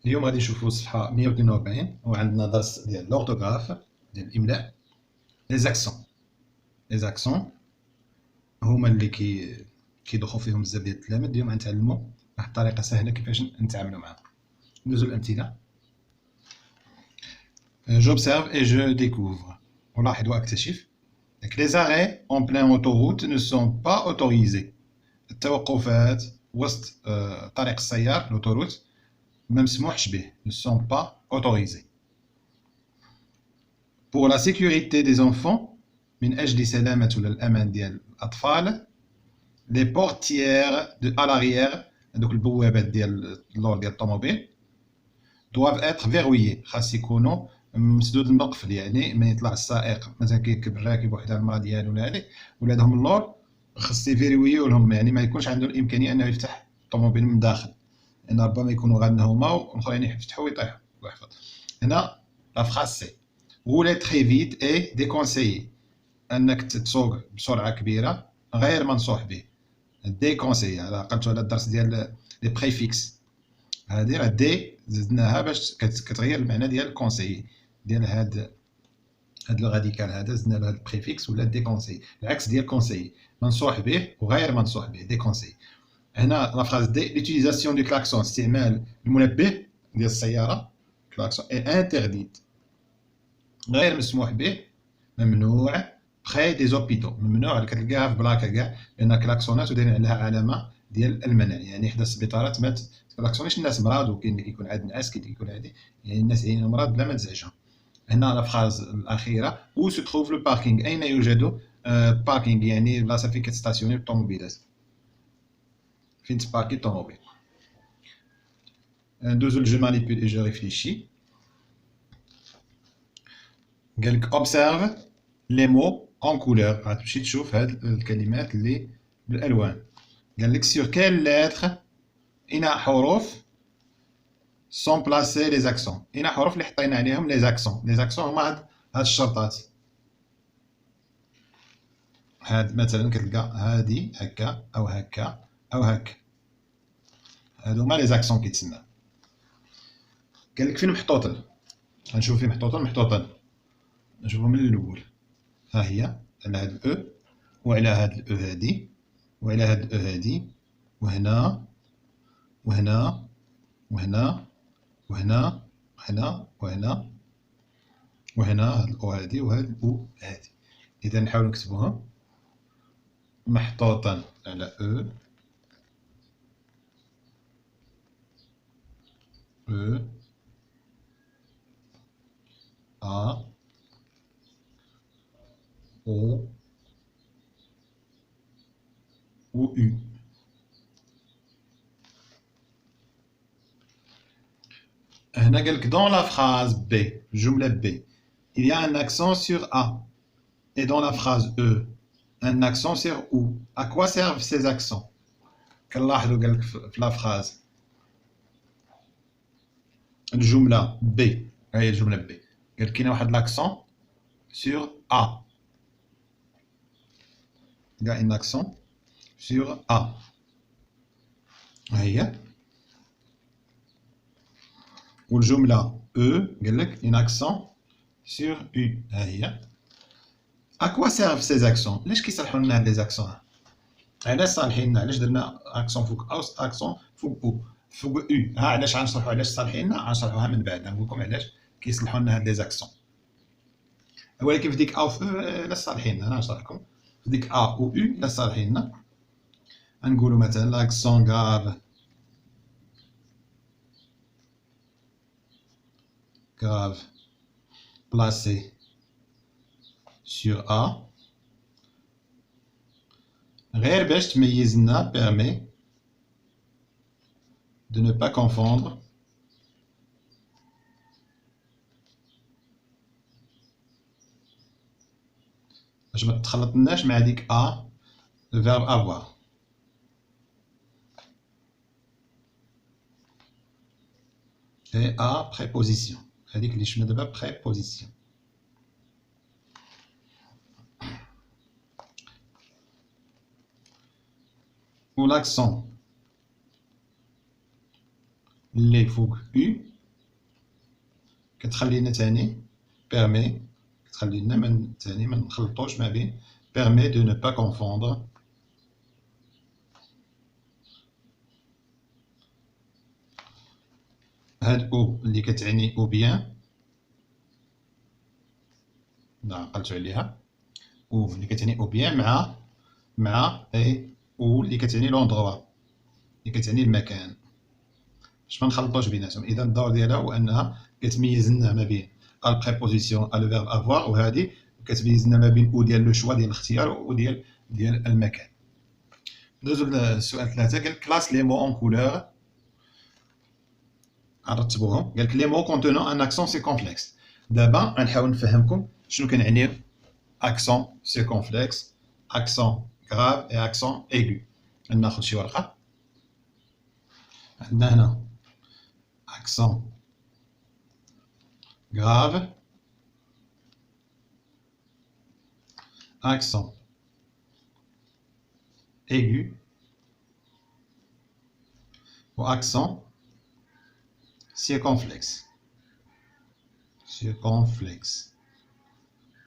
اليوم غادي نشوفوا صفحة 142 وعندنا درس ديال لورتوغراف ديال الإملاء. لي زاكسون هما اللي كيدوخو فيهم بزاف ديال التلاميذ. اليوم غنتعلموا واحد الطريقة سهلة كيفاش نتعاملوا معاهم. ندوزو الأمثلة. J'observe et je découvre. ألاحظ وأكتشف. Les arrêts en pleine autoroute ne sont pas autorisés. التوقفات وسط طريق السيار l'autoroute ما مسموحش به. Ne sont pas autorisés. Pour la sécurité des enfants من أجل سلامة ولا الأمان ديال الأطفال les portières à l'arrière هذوك البوابات ديال اللور ديال الطوموبيل doivent être verrouillées خاص يكونوا مسدود المقفل، يعني ما يطلع السائق مثلا كيركب الراكب وحده المراه ديالو ولا هذيك ولادهم اللور خاص يفيرويو لهم، يعني ما يكونش عنده الامكانيه انه يفتح الطوموبيل من داخل، لان ربما يكونوا غادنا هما والاخرين يفتحوا ويطيحوا. الله يحفظ. هنا لا فراس سي rouler très vite est déconseillé. انك تسوق بسرعه كبيره غير منصوح به. ديكونسيي على قلتو على الدرس ديال لي بريفيكس، هذه راه دي زدناها باش كتغير المعنى ديال كونسيي ديال هاد لو راديكال هذا زدنا له البريفيكس ولا ديكونسيي، العكس ديال كونسيي منصوح به وغير منصوح به ديكونسيي. هنا لا فراز دي لوتيليزاسيون دو كلاكسون استعمال المنبه ديال السياره كلاكسون اي انترديت غير مسموح به ممنوع بخي دي زوبيتو، ممنوع كتلقاها في بلاكه كاع لان كلاكسونات ودايرين عليها علامه ديال المنع، يعني حدا السبيطارات ما تكلاكسونيش الناس مرض وكاين اللي كيكون عاد نعاس كاين اللي كيكون عادي، يعني الناس عينهم مرض بلا ما تزعجهم. هنا لا فراز الاخيره او سو تروف لو باركينغ اين يوجد باركينغ يعني بلاصه فين كتستاسيوني الطوموبيلات فين تباركي الطوموبيل. ندوزو جو مانيبيل اي جو ريفليشي. قالك observe les mots en couleur، غتمشي تشوف هاد الكلمات اللي بالالوان. قالك sur quelle lettre اين حروف sont placés les accents، اين حروف اللي حطينا عليهم les accents. les accents هما هاد الشرطات، هاد مثلا كتلقى هادي هكا او هكا او هكا، هادو هما les accents كيتسمى. قالك فين محطوطين، غنشوف فين محطوطين نشوفهم من الاول. ها هي على هاد الاو وعلى هاد الاو هادي وعلى هاد الاو هادي وهنا وهنا وهنا وهنا وهنا وهنا وهنا هاد الاو هادي وهاد الاو هادي. اذا نحاول نكتبوهم محطوطا على او او ا او ou U. هنا قالك dans la phrase B جملة B il y a un accent sur A et dans la phrase E un accent sur OU. À quoi servent ces accents؟ كنلاحظوا قالك في لا فراز الجملة B هي الجملة B قالك كاين واحد l'accent sur A، il y a un accent sur A هي، والجملة E قالك un accent sur U هي. À quoi servent ces accents؟ علاش كيصلحوا لنا هاد لي زاكسون؟ علاش صالحين لنا؟ علاش درنا اكسون فوق او اكسون فوق او فوق او؟ ها علاش غنشرحوا علاش صالحين لنا، غنشرحوها من بعد نقول لكم علاش كيصلحوا لنا هاد لي زاكسون. ولكن في ديك او في او علاش صالحين لنا، انا غنشرح لكم في ديك ا و او علاش صالحين لنا. غنقولوا مثلا لاكسون grave placé sur A غير باش تميز لنا permet de ne pas confondre باش ما تخلطناش مع ديك A le verbe avoir. et A préposition هذيك اللي شفنا دابا préposition. ou l'accent اللي فوق U كتخلينا تاني permet كتخلينا تاني ما نخلطوش ما بين permet de ne pas confondre هاد او اللي كتعني او بيان عقلتو عليها او اللي كتعني او بيان مع اي او اللي كتعني لوندغوا اللي كتعني المكان باش ما نخلطوش بيناتهم. اذا الدور ديالها هو انها كتميز لنا ما بين البريبوزيسيون لو فيرب افوار وهذه كتميز لنا ما بين او ديال لو شوا ديال الاختيار و ديال المكان. ندوزو للسؤال 3. قال كلاس لي مو اون كولور نرتبوهم. قال لك لي مو كونتونون ان اكسون سيركونفلكس. دابا غنحاول نفهمكم شنو كنعني اكسون سيركونفلكس اكسون غراف اي اكسون ايغو. ناخذ شي ورقه. عندنا هنا accent grave, accent aigu ou accent circonflexe. circonflexe.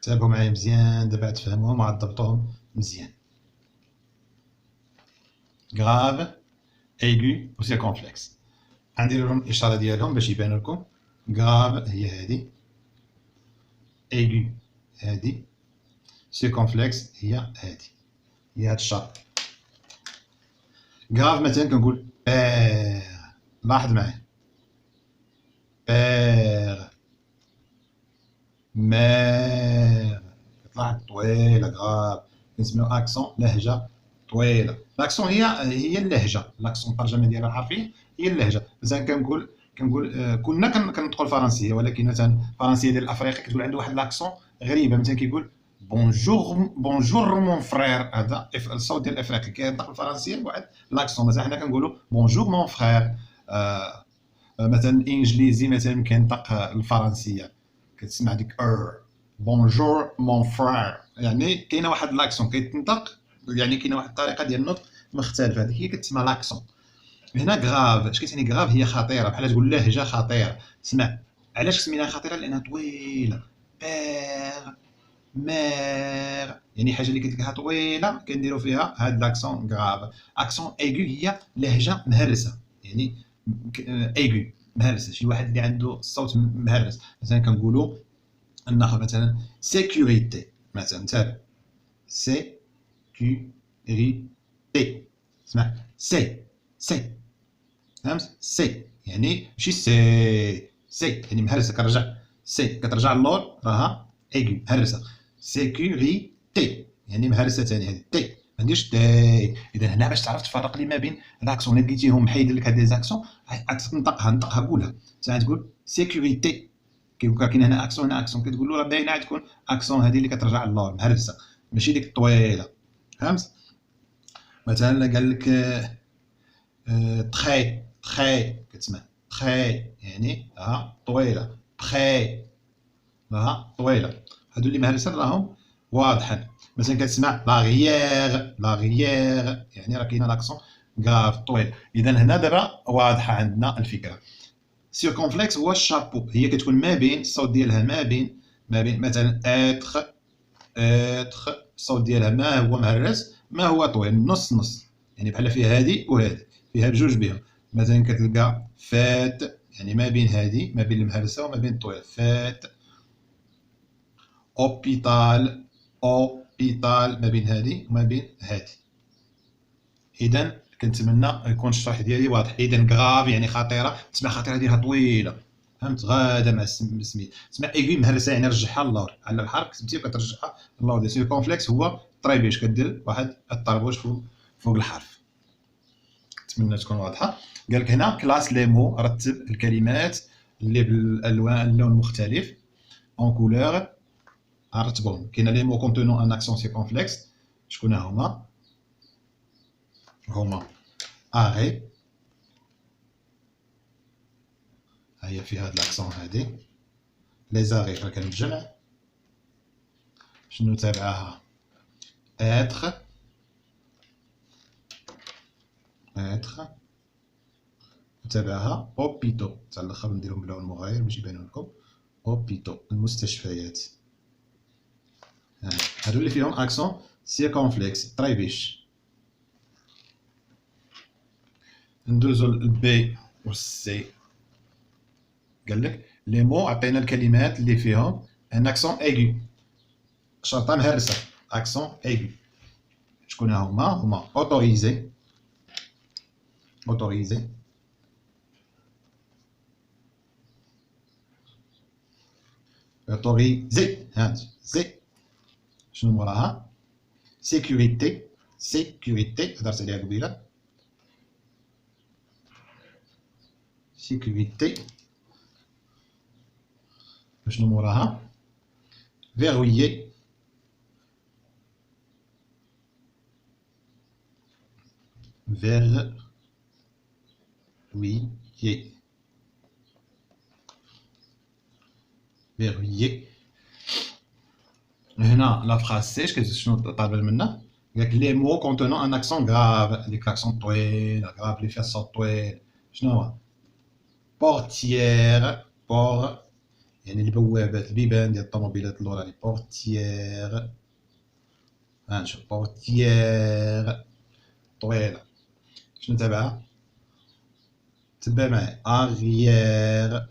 تابعوا معايا مزيان دابا تفهموهم وعاد تضبطوهم مزيان. grave, aigu ou circonflexe. غندير لهم الاشاره ديالهم باش يبانوا لكم. grave هي هذه، aigu هذه، circonflexe هي هذه، هي هاد الشرط. grave مثلا كنقول بير، لاحظ معايا بير، مير، كتلاحظ طويله غراف، كنسميو اكسون لهجه طويله. لاكسون هي اللهجه، لاكسون الترجمه ديالها الحرفيه هي اللهجه. مثلا كنقول كنا كنطقوا الفرنسيه، ولكن مثلا الفرنسيه ديال الافريقي كتقول عنده واحد لاكسون غريبه. مثلا كيقول بونجور مون فرير، هذا الصوت ديال الافريقي كينطق الفرنسيه بواحد لاكسون. مثلا حنا كنقولوا بونجور مون فرير. مثلا الانجليزي مثلا كينطق الفرنسيه كتسمع ديك بونجور مون فرير، يعني كاينه واحد لاكسون كيتنطق، يعني كاينه واحد الطريقه ديال النطق مختلفه، هذيك هي كتسمى لاكسون. هنا غراف اش كيتعني؟ غراف هي خطيره، بحال تقول لهجه خطيره. اسمع علاش سميناها خطيره؟ لانها طويله. بير، مير، يعني حاجه اللي كتلقاها طويله كنديروا فيها هاد لاكسون غراف. اكسون ايغو هي لهجه مهرسه، يعني ايغو مهرسه، شي واحد اللي عنده الصوت مهرس. مثلا كنقولوا ناخذ مثلا سيكوريتي، مثلا تابع سيكوريتي. اسمع سي فهمت؟ سي يعني ماشي سي يعني مهرسه، كنرجع سي كترجع للور راها ايغو مهرسه. سيكوريتي يعني مهرسه ثاني، هذه تي ما نديرش تي. اذا هنا باش تعرف تفرق لي ما بين لاكسون اللي لقيتيهم محيدين لك هاد لي زاكسون نطقها قولها. ساعه تقول سيكوريتي كيقول لك كاين هنا اكسون هنا اكسون، كتقول له راه باينه عاد تكون اكسون هذه اللي كترجع للور مهرسه، ماشي ديك الطويله. فهمت؟ مثلا قال لك تخي كتسمع تخي يعني ها طويله، بخي ها طويله. هادو اللي مهرسين راهم واضحين. مثلا كتسمع لاغيير يعني راه كاينه لاكسون غاف طويل. اذا هنا دابا واضحه عندنا الفكره. سيركونفلكس هو الشابو، هي كتكون ما بين الصوت ديالها ما بين مثلا اتخ الصوت ديالها ما هو مهرس ما هو طويل، نص يعني بحال فيها هادي وهادي، فيها بجوج بهم. مثلا كتلقى فات يعني ما بين هادي، ما بين المهرسه وما بين الطويل، فات. اوبيتال ما بين هادي وما بين هادي. اذا كنتمنى يكون الشرح ديالي واضح. اذا غراف يعني خطيره، تسمع خطيره ديالها طويله، فهمت؟ غاده مع السميت. تسمع ايغي مهرسه يعني رجعها للور، على الحرف كتبتي وكترجعها للور. دي سي كومفلكس هو طريبيش، كدير واحد الطربوش فوق الحرف. نتمنى تكون واضحه. قال لك هنا كلاس لي مو، رتب الكلمات اللي بالالوان اللون المختلف اون كولور. نرتبهم. كاين لي مو كونتونون ان اكسون سيركونفلكس. شكون هما اري، هي فيها هاد لاكسون هادي. لي زاري راه كان بالجمع. شنو تابعها؟ اتر تبعها اوبيتو تاع الاخر نديرهم بلون مغاير باش يبانو لكم. اوبيتو المستشفيات. هادو اللي فيهم اكسون سيركونفلكس تريبيش. ندوزو للبي والسي. قالك لي مو عطينا الكلمات اللي فيهم ان اكسون ايغو شرطه مهرسه اكسون ايغو. شكون هما اوتوريزي اوتوريزي اوتوريزي هاد زي. شنو موراها؟ سيكوريتي سيكوريتي هضرت عليها قبيله. سيكوريتي. شنو موراها؟ فيرويي فيرويي. فيرويي. هنا لا فراز سي شنو طالب منا؟ قالك لي مو كونتونون ان اكسون غراف. ديك الاكسون طويل غراف اللي فيها الصوت طويل. شنو هو؟ بورتيير بور يعني البوابات البيبان ديال الطوموبيلات اللوراني. بورتيير. ها نشوف بورتيير طويله. شنو تبعها؟ تبع معايا اريير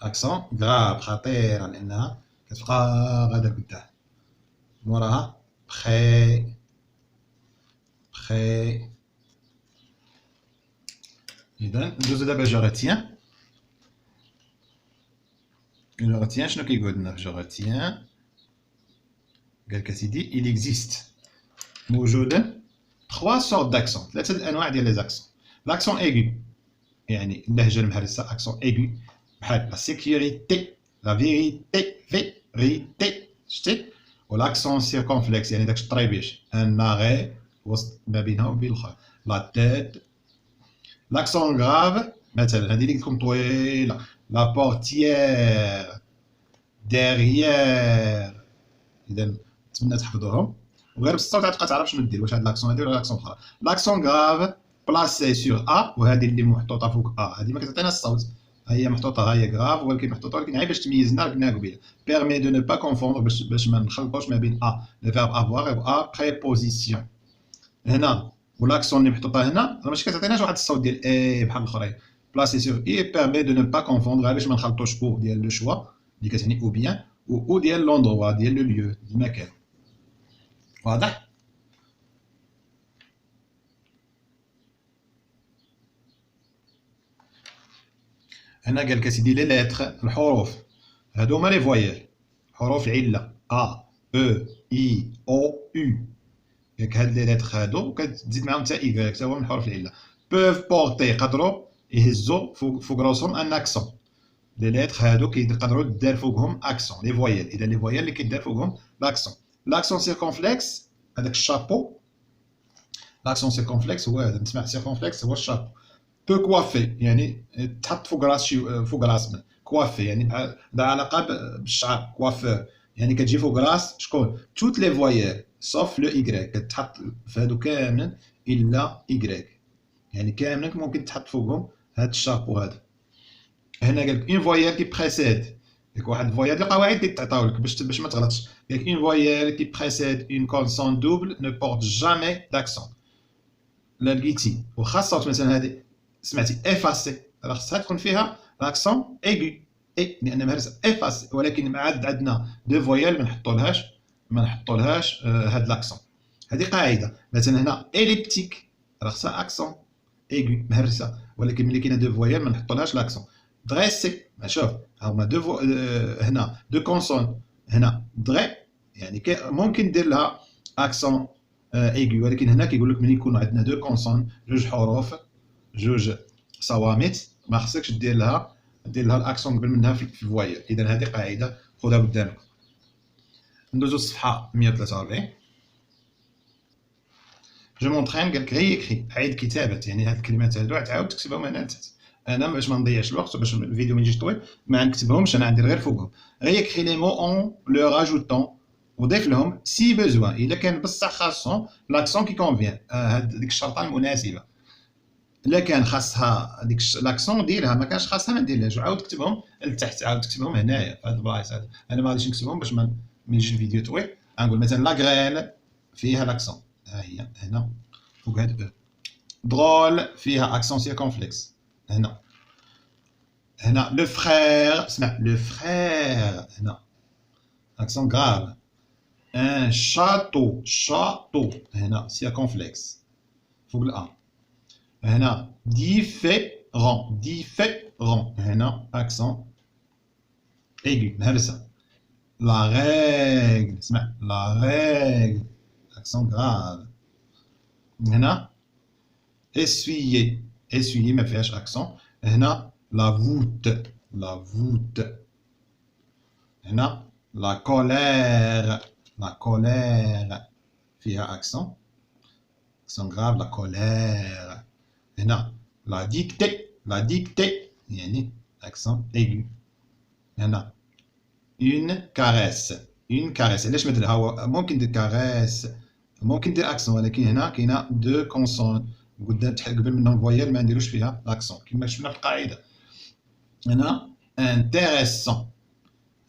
اكسون غراف خطيره لانها كتبقى غادا قدام. موراها بخي بخي. اذا ندوزو دابا جو غاتيان. جو غاتيان شنو كيقول لنا في جو غاتيان؟ قالك اسيدي il existe موجودا 3 sortes d'accent. ثلاثه الانواع ديال لي زاكسون. لاكسون ايغو يعني اللهجه المهرسه اكسون ايغو بحال لا سيكوريتي لا فيريتي فيريتي شتي. والاكسون سيركونفلكس يعني داك الطريبيش ان اغي وسط ما بينها وبين الاخر. لا تيت. لاكسون غراف مثلا هذه اللي قلت لكم طويله لا بورتيير ديريير. اذا نتمنى تحفظوهم وغير بالصوت غتبقى تعرف شنو دير واش هاد لاكسون هادي ولا لاكسون اخرى. لاكسون غراف بلاسي سور ا وهذه اللي محطوطه فوق ا هذه ما كتعطينا الصوت. هي محطوطه ها هي غراف ولكن محطوطه ولكن غير باش تميزنا قلنا قبيله. بيرمي دو نو با كونفوندر باش ما نخلطوش ما بين ا لو فيرب افوار و ا بريبوزيسيون. هنا ولاكسون اللي محطوطه هنا راه ماشي كتعطيناش واحد الصوت ديال اي بحال الاخرين. بلاسي سور اي بيرمي دو نو با كونفوندر غير باش ما نخلطوش او ديال لو شوا اللي كتعني او بيان و ديال لوندروا ديال لو ليو المكان. واضح؟ هنا قال لك اسيدي لي ليتر الحروف هادو هما لي فويال حروف العله ا او اي او يو. ياك هاد لي ليتر هادو وكتزيد معاهم حتى ايكغيك حتى هو من حروف العله. بوف بورتي يقدروا يهزوا فوق راسهم ان اكسون. لي ليتر هادو كيقدروا دار فوقهم اكسون لي فويال. اذا لي فويال اللي كيدار فوقهم لاكسون. لاكسون سيركونفلكس هذاك الشابو. لاكسون سيركونفلكس هو هذا نسمع سيركونفلكس هو الشابو. بو كوافي يعني تحط فوق راس فوق راس كوافي يعني بحال علاقه بالشعر كوافور يعني كتجي فوق راس شكون توت لي فويال صوف لو ايغريك كتحط في هادو كاملين الا ايغريك يعني كاملين ممكن تحط فوقهم هاد الشابو هذا. هنا قالك اون فويال كي بريسيد ديك واحد الفويال القواعد اللي تعطاو لك باش ما تغلطش. قالك اون فويال كي بريسيد اون كونسون دوبل نو بورت جامي داكسون. لا لقيتي وخاصه مثلا هذه سمعتي افاسي راه خصها تكون فيها لاكسون ايغو اي لان مهرسه افاسي ولكن عاد عندنا دو فويال ما نحطولهاش هاد لاكسون. هذه قاعده. مثلا هنا اليبتيك راه خصها اكسون ايغو مهرسه ولكن ملي كاينه دو فويال ما نحطولهاش لاكسون. دريسي شوف هما دو هنا دو كونسون هنا دري يعني ممكن ندير لها اكسون ايغو ولكن هنا كيقول لك ملي يكونوا عندنا دو كونسون جوج حروف جوج صوامت ما خصكش دير لها الاكسون قبل منها في الفوايال. اذا هذه قاعده خذها قدامك. ندوزو الصفحه 143. جو مونطرين قالك غير يكري عيد كتابه يعني هاد الكلمات هادو تعاود تكتبهم هنا انت. انا باش ما نضيعش الوقت باش الفيديو ما يجيش طويل ما نكتبهمش انا ندير غير فوقهم. غير يكري لي مو اون لو راجوتون وضيف لهم سي بوزوان الا كان بصح خاصهم لاكسون كي كونفيان هاد ديك الشرطه المناسبه. الا كان خاصها هذيك لاكسون ديرها، ما كانش خاصها ما ديرهاش، وعاود كتبهم لتحت، عاود كتبهم هنايا في هاد البلايص هذا. انا ما غاديش نكتبهم باش ما يجي الفيديو طويل. غنقول مثلا لاغريل فيها لاكسون، ها هي هنا فوق هاد او. درول فيها اكسون سيركونفلكس هنا. هنا لو فخير، اسمع لو فخير هنا اكسون غراف. ان شاتو، شاتو هنا سيركونفلكس فوق الأ. هنا ديفيرون، ديفيرون هنا اكسون ايغو مهرسة. لا ريغل، اسمع لا ريغل اكسون غراف. هنا اسويي، اسويي ما فيهاش اكسون. هنا لا فوت، لا فوت. هنا لا كولير، لا كولير فيها اكسون، اكسون غراف لا كولير. هنا لا ديكتي، لا ديكتي يعني اكسون ايغو. هنا اون كاريس، اون كاريس. علاش ما درها؟ ممكن دير كاريس، ممكن دير اكسون، ولكن هنا كاينه دو كونسون قدام قبل منهم فويال ما نديروش فيها لاكسون كما شفنا في القاعده. هنا انتريسون،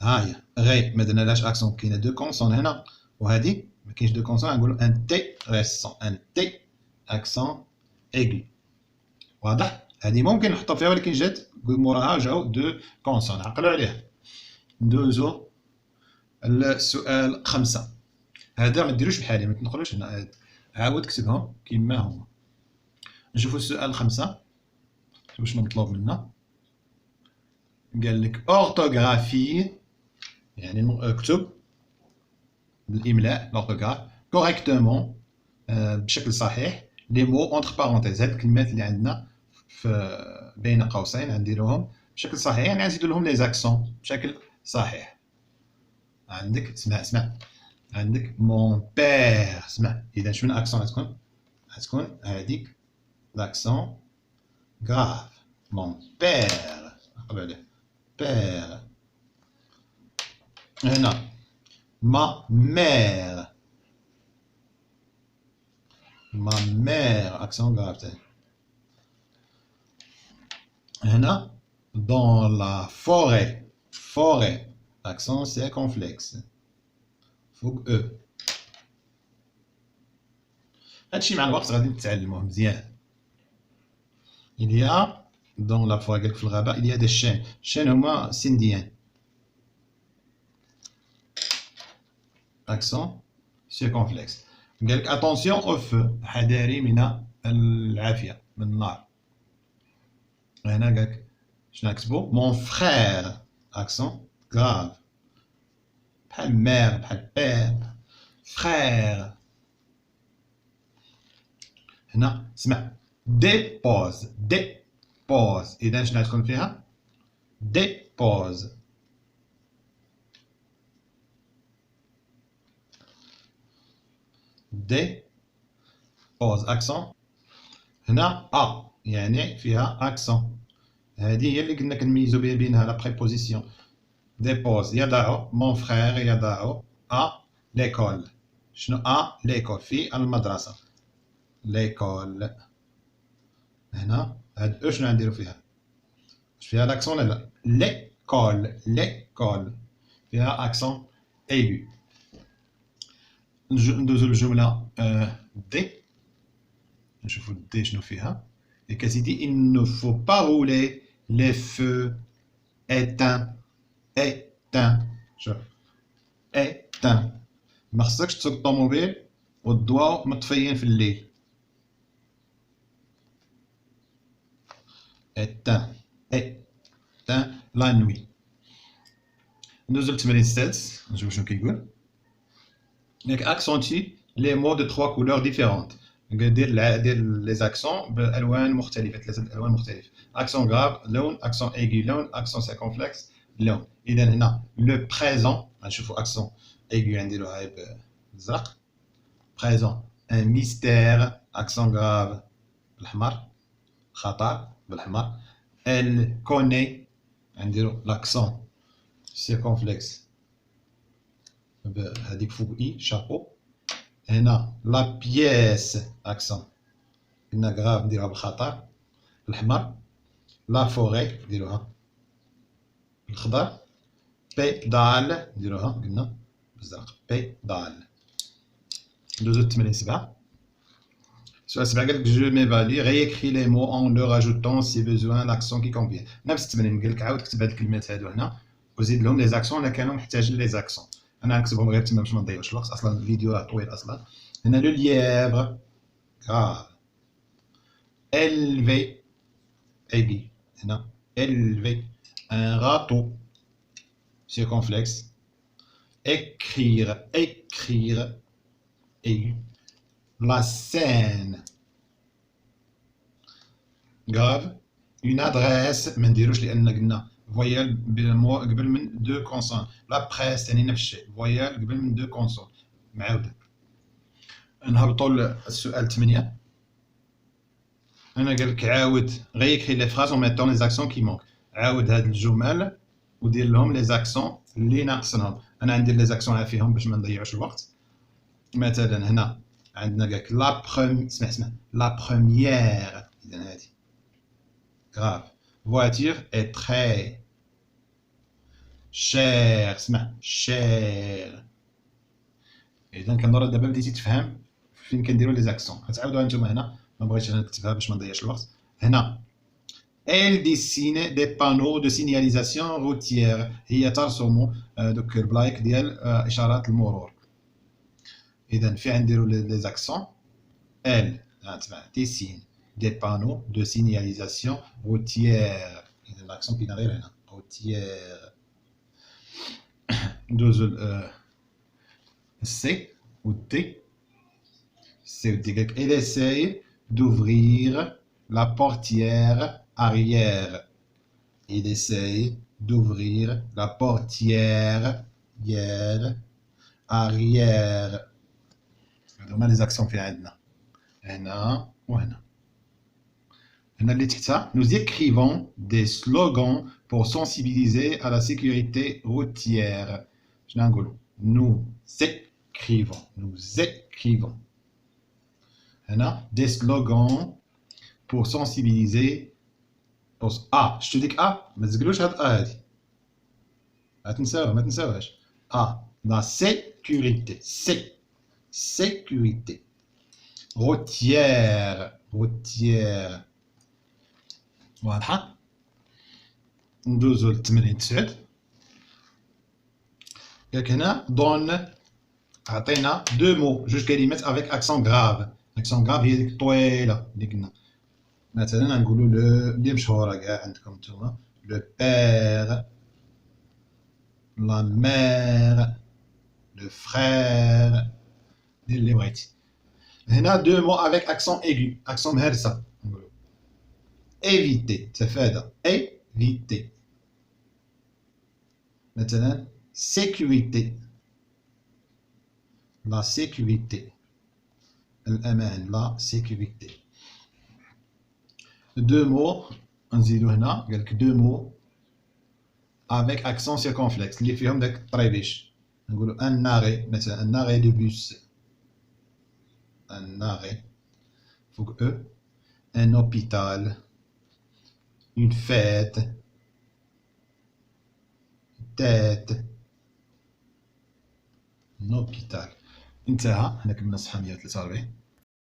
ها هي غي ما درنالهاش اكسون، كاينه دو كونسون هنا، وهذه ما كاينش دو كونسون، نقولوا انتريسون، انتي اكسون ايغو. واضح؟ هذه ممكن نحطو فيها، ولكن جات موراها جاو دو كونسون، عقلوا عليها. ندوزو السؤال 5. هذا ما ديروش بحالي، ما تنقلوش هنا، عاود كتبهم كيما هما. نشوفوا السؤال 5 واش مطلوب منا. قال لك اورتوغرافي، يعني اكتب بالاملاء لورتوغراف كوريكتومون بشكل صحيح لي مو اونتر بارونتيز، هاد الكلمات اللي عندنا في بين قوسين غنديروهم بشكل صحيح، يعني غنزيدو لهم لي زاكسون بشكل صحيح. عندك اسمع عندك مون بير، اسمع اذا شنو الاكسون غتكون هذيك لاكسون غراف. مون بير، عقلوا عليه بير. هنا ما مير، ما مير اكسون غراف تاني. هنا dans la forêt، forêt accent circonflexe فوق او. هادشي مع الوقت غادي نتعلموه مزيان. il y a dans la forêt، قالك في الغابة il y a des chiens، chiens هما سنديان accent circonflexe. قالك attention au feu، حذاري من العافية من النار. هنا قالك شنو نكتبو؟ mon frère accent grave، بحال مير بحال بير frère. هنا اسمع ديبوز، ديبوز اذا شنو غتكون فيها؟ ديبوز. ديبوز اكسون. هنا ا يعني فيها اكسون، هذه هي اللي قلنا كنميزو بها بينها لا بريبوزيسيون. ديبوز يضع مون فخير يضع ا ليكول. شنو ا ليكول؟ في المدرسة ليكول. هنا هاد او شنو غنديرو فيها؟ واش فيها لاكسون ولا لا؟ ليكول، ليكول فيها اكسون ايغو. ندوزو للجملة دي، نشوفو دي شنو فيها. كتدي il ne faut pas rouler les feux éteints، éteints. شوف éteints، ما خصكش تسوق الطوموبيل والضواو مطفيين في الليل. éteint، éteint la nuit. ندوزو للتمرين السادس نشوفو شنو كيقول. دونك اكسونتي لي مو دو 3 كولور ديفيرونت، دير لي زاكسون بالوان مختلفه، 3 الوان مختلفه. اكسون غراف لون، اكسون ايغي لون، اكسون سيركونفلكس لون. اذا هنا لو بريزون غنشوفو اكسون ايغي نديروها بالازرق، بريزون. ان ميستير اكسون غراف بالاحمر، خطر بالاحمر. ال كوني نديرو لاكسون سيركونفلكس هذيك فوق اي شابو. هنا لا بييس اكسون قلنا غراف نديرها بالخطر، الأحمر. لا فوري نديروها بالخضر. بيدال نديروها قلنا بالزرق. بيدال. ندوزو التمرين 7. السؤال 7 قال لك جو ميفالي غيكري لي مو اون لو راجوتون سي بوزوان لاكسون كي كونفيان. نفس التمرين قال لك عاود كتب هاد الكلمات هادو هنا وزيد لهم لي زاكسون الا كانوا محتاجين لي زاكسون. انا نكتبهم غير تما باش ما نضيعوش الوقت، اصلا الفيديو طويل اصلا. هنا لو ليفر grave élevé aigu. هنا élevé un râteau circonflexe. écrire aigu. La scène grave. Une adresse ما نديروش لان قلنا فويال قبل من دو كونسون. لا بريس ثاني نفس الشيء فويال قبل من دو كونسون معاوده. نهبطوا للسؤال 8. هنا قال لك عاود غيكري لي فراز اون ميتون لي زاكسيون كي مونك. عاود هاد الجمل ودير لهم لي زاكسيون اللي ناقصنهم. انا ندير لي زاكسيون عافيهم باش ما نضيعوش الوقت. مثلا هنا عندنا قال لك لا اسمع لا بروميير. اذا هادي grave. voiture est très cher. اسمع cher. اذا كنضرب دابا بديتي تفهم فين كنديروا لي زاكسيون. غتعاودوها نتوما هنا، ما بغيتش انا نكتبها باش ما نضيعش الوقت. هنا elle dessine des panneaux de signalisation routière. هي ترسم دوك البلايك ديال اشارات المرور. اذا فين نديروا لي زاكسيون؟ elle تبع dessine des panneaux de signalisation routière. إذا l'accent كاين غير هنا routière. ندوزو السي والدي. السي والدي قالك il essaye d'ouvrir la portière arrière. Il essaye d'ouvrir la portière arrière. هادوما لي زاكسيون فين عندنا هنا وهنا. هنا اللي تحتها nous écrivons des slogans pour sensibiliser à la sécurité routière. شنو نقولوا؟ nous écrivons هنا des slogans pour sensibiliser. بص شتو ديك ما تزقلوش هاد هادي، ما تنساوهاش. la sécurité sécurité routière واضحة. ندوزو للتمرين 9. ياك هنا دون عطينا دو مو جوج كلمات افيك اكسون غراف. اكسون غراف هي ديك الطويلة اللي قلنا. مثلا نقولو اللي مشهورة كاع عندكم نتوما لو بير لا مير لو فخير. دير اللي بغيتي. هنا دو مو افيك اكسون ايغو اكسون مهرسة. نقولو éviter تفادى éviter. مثلا sécurité la sécurité الأمان la sécurité. deux mots نزيدو هنا قالك deux mots avec accent circonflexe اللي فيهم داك الطريبيش. نقولو un arrêt مثلا un arrêt de bus un arrêt فوق E. un hôpital une fête tête un hôpital. انتهى. هنا كملنا صفحة 143.